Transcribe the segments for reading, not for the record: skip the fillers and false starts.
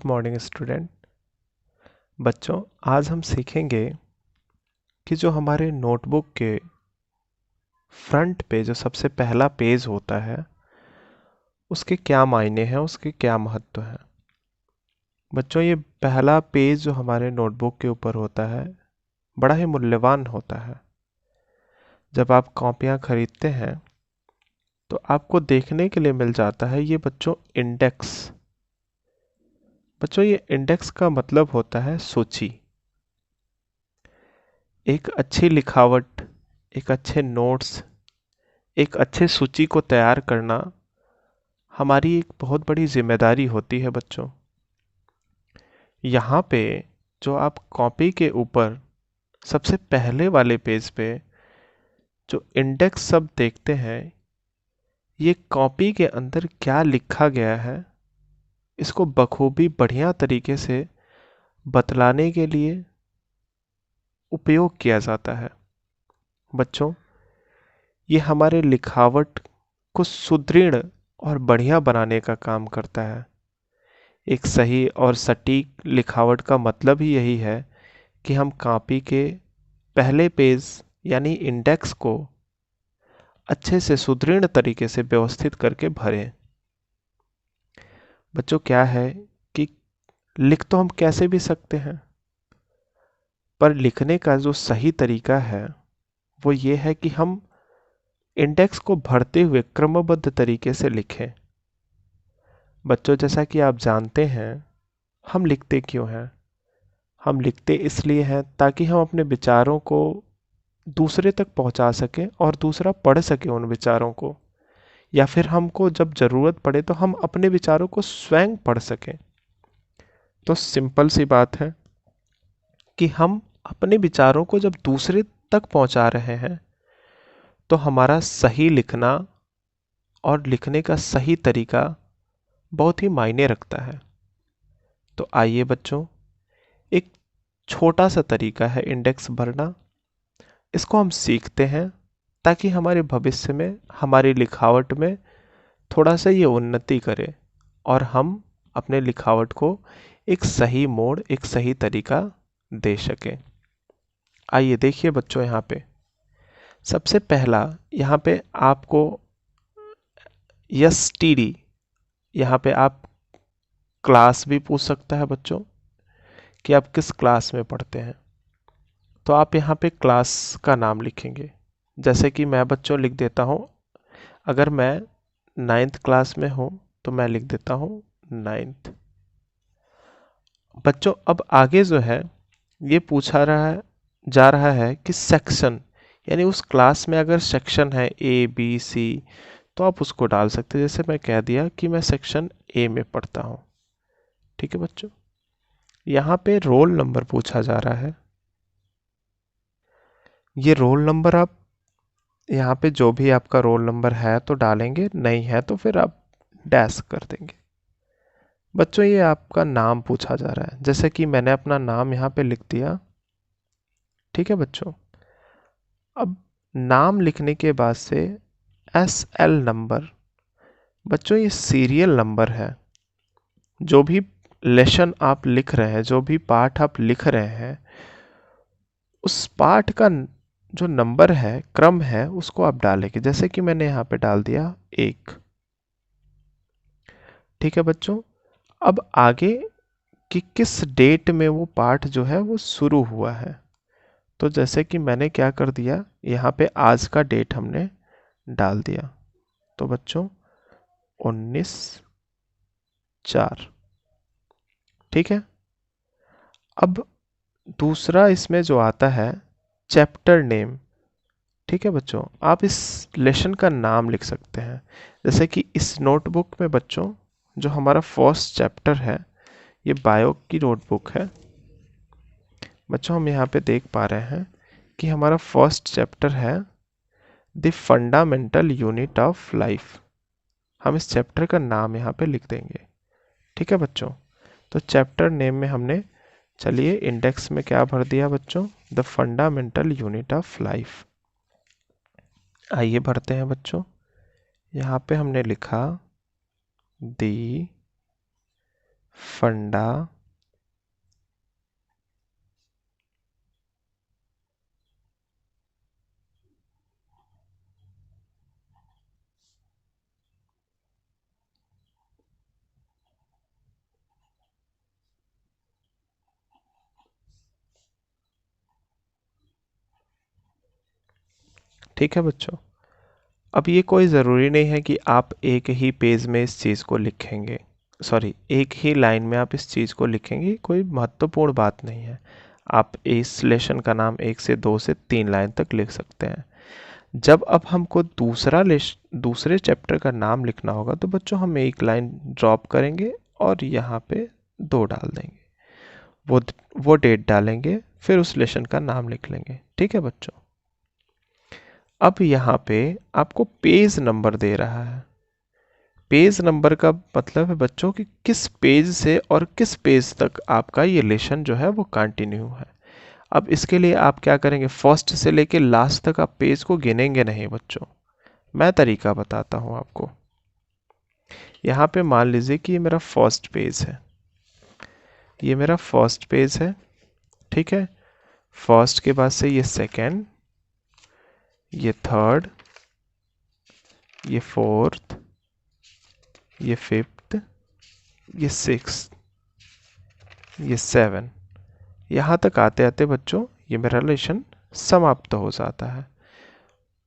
Good morning student. बच्चों, आज हम सीखेंगे कि जो हमारे नोटबुक के फ्रंट पे जो सबसे पहला पेज होता है उसके क्या मायने हैं, उसके क्या महत्व है। बच्चों, ये पहला पेज जो हमारे नोटबुक के ऊपर होता है बड़ा ही मूल्यवान होता है। जब आप कॉपियाँ खरीदते हैं तो आपको देखने के लिए मिल जाता है ये बच्चों इंडेक्स। बच्चों, ये इंडेक्स का मतलब होता है सूची। एक अच्छी लिखावट, एक अच्छे नोट्स, एक अच्छे सूची को तैयार करना हमारी एक बहुत बड़ी जिम्मेदारी होती है बच्चों। यहाँ पे जो आप कॉपी के ऊपर सबसे पहले वाले पेज पे जो इंडेक्स शब्द देखते हैं, ये कॉपी के अंदर क्या लिखा गया है इसको बखूबी बढ़िया तरीके से बतलाने के लिए उपयोग किया जाता है। बच्चों, ये हमारे लिखावट को सुदृढ़ और बढ़िया बनाने का काम करता है। एक सही और सटीक लिखावट का मतलब ही यही है कि हम कॉपी के पहले पेज यानी इंडेक्स को अच्छे से सुदृढ़ तरीके से व्यवस्थित करके भरें। बच्चों, क्या है कि लिख तो हम कैसे भी सकते हैं, पर लिखने का जो सही तरीका है वो ये है कि हम इंडेक्स को भरते हुए क्रमबद्ध तरीके से लिखें। बच्चों, जैसा कि आप जानते हैं, हम लिखते क्यों हैं? हम लिखते इसलिए हैं ताकि हम अपने विचारों को दूसरे तक पहुंचा सकें और दूसरा पढ़ सके उन विचारों को, या फिर हमको जब ज़रूरत पड़े तो हम अपने विचारों को स्वयं पढ़ सकें। तो सिंपल सी बात है कि हम अपने विचारों को जब दूसरे तक पहुंचा रहे हैं तो हमारा सही लिखना और लिखने का सही तरीका बहुत ही मायने रखता है। तो आइए बच्चों, एक छोटा सा तरीका है इंडेक्स भरना, इसको हम सीखते हैं ताकि हमारे भविष्य में हमारी लिखावट में थोड़ा सा ये उन्नति करे और हम अपने लिखावट को एक सही मोड़, एक सही तरीका दे सकें। आइए देखिए बच्चों, यहाँ पे सबसे पहला यहाँ पे आपको एसटीडी, यहाँ पे आप क्लास भी पूछ सकता है बच्चों कि आप किस क्लास में पढ़ते हैं। तो आप यहाँ पे क्लास का नाम लिखेंगे। जैसे कि मैं बच्चों लिख देता हूँ, अगर मैं 9th क्लास में हूँ तो मैं लिख देता हूँ 9th। बच्चों, अब आगे जो है ये पूछा रहा है जा रहा है कि सेक्शन, यानी उस क्लास में अगर सेक्शन है ए बी सी तो आप उसको डाल सकते हैं। जैसे मैं कह दिया कि मैं सेक्शन ए में पढ़ता हूँ। ठीक है बच्चों, यहाँ पे रोल नंबर पूछा जा रहा है। ये रोल नंबर आप यहाँ पे जो भी आपका रोल नंबर है तो डालेंगे, नहीं है तो फिर आप डैश कर देंगे। बच्चों, ये आपका नाम पूछा जा रहा है, जैसे कि मैंने अपना नाम यहाँ पे लिख दिया। ठीक है बच्चों, अब नाम लिखने के बाद से SL नंबर, बच्चों ये सीरियल नंबर है। जो भी लेसन आप लिख रहे हैं, जो भी पाठ आप लिख रहे हैं, उस पाठ का जो नंबर है, क्रम है, उसको आप डालेंगे। जैसे कि मैंने यहाँ पे डाल दिया 1। ठीक है बच्चों, अब आगे कि किस डेट में वो पाठ जो है वो शुरू हुआ है, तो जैसे कि मैंने क्या कर दिया, यहाँ पे आज का डेट हमने डाल दिया। तो बच्चों 19/4। ठीक है, अब दूसरा इसमें जो आता है चैप्टर नेम। ठीक है बच्चों, आप इस लेसन का नाम लिख सकते हैं। जैसे कि इस नोटबुक में बच्चों जो हमारा फर्स्ट चैप्टर है, ये बायो की नोटबुक है। बच्चों, हम यहाँ पे देख पा रहे हैं कि हमारा फर्स्ट चैप्टर है the fundamental unit of life. हम इस चैप्टर का नाम यहाँ पे लिख देंगे। ठीक है बच्चों, तो चैप्टर नेम में हमने, चलिए इंडेक्स में क्या भर दिया बच्चों, the fundamental unit of life. आइए भरते हैं बच्चों। यहाँ पे हमने लिखा दी फंडा, ठीक है बच्चों। अब ये कोई ज़रूरी नहीं है कि आप एक ही पेज में इस चीज़ को लिखेंगे, सॉरी एक ही लाइन में आप इस चीज़ को लिखेंगे, कोई महत्वपूर्ण बात नहीं है। आप इस लेसन का नाम 1 से 2 से 3 लाइन तक लिख सकते हैं। जब अब हमको दूसरे चैप्टर का नाम लिखना होगा तो बच्चों हम एक लाइन ड्रॉप करेंगे और यहाँ पे 2 डाल देंगे, वो वो डेट डालेंगे, फिर उस लेसन का नाम लिख लेंगे। ठीक है बच्चों। अब यहाँ पे आपको पेज नंबर दे रहा है। पेज नंबर का मतलब है बच्चों कि किस पेज से और किस पेज तक आपका ये लेसन जो है वो कंटिन्यू है। अब इसके लिए आप क्या करेंगे, फर्स्ट से लेके लास्ट तक आप पेज को गिनेंगे नहीं बच्चों। मैं तरीका बताता हूँ आपको। यहाँ पे मान लीजिए कि ये मेरा फर्स्ट पेज है, ये मेरा फर्स्ट पेज है। ठीक है, फर्स्ट के बाद से ये सेकेंड, ये थर्ड, ये फोर्थ, ये फिफ्थ, ये सिक्स्थ, ये सेवन। यहाँ तक आते आते बच्चों ये मेरा रिलेशन समाप्त हो जाता है।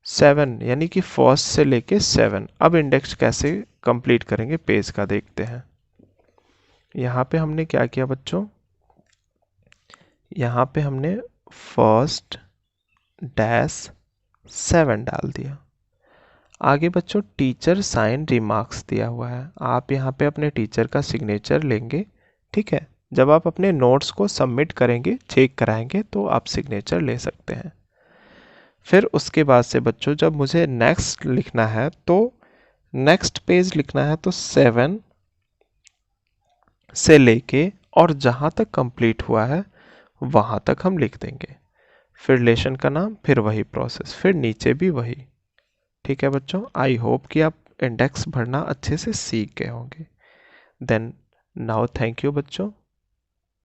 7 यानी कि फर्स्ट से लेके 7। अब इंडेक्स कैसे कंप्लीट करेंगे पेज का देखते हैं। यहाँ पे हमने क्या किया बच्चों, यहाँ पे हमने फर्स्ट डैश 7 डाल दिया। आगे बच्चों टीचर साइन रिमार्क्स दिया हुआ है, आप यहाँ पे अपने टीचर का सिग्नेचर लेंगे। ठीक है, जब आप अपने नोट्स को सबमिट करेंगे, चेक कराएंगे, तो आप सिग्नेचर ले सकते हैं। फिर उसके बाद से बच्चों जब मुझे नेक्स्ट लिखना है तो नेक्स्ट पेज लिखना है, तो 7 से लेके और जहाँ तक कंप्लीट हुआ है वहाँ तक हम लिख देंगे। फिर लेसन का नाम, फिर वही प्रोसेस, फिर नीचे भी वही। ठीक है बच्चों, आई होप कि आप इंडेक्स भरना अच्छे से सीख गए होंगे। देन नाउ थैंक यू बच्चों।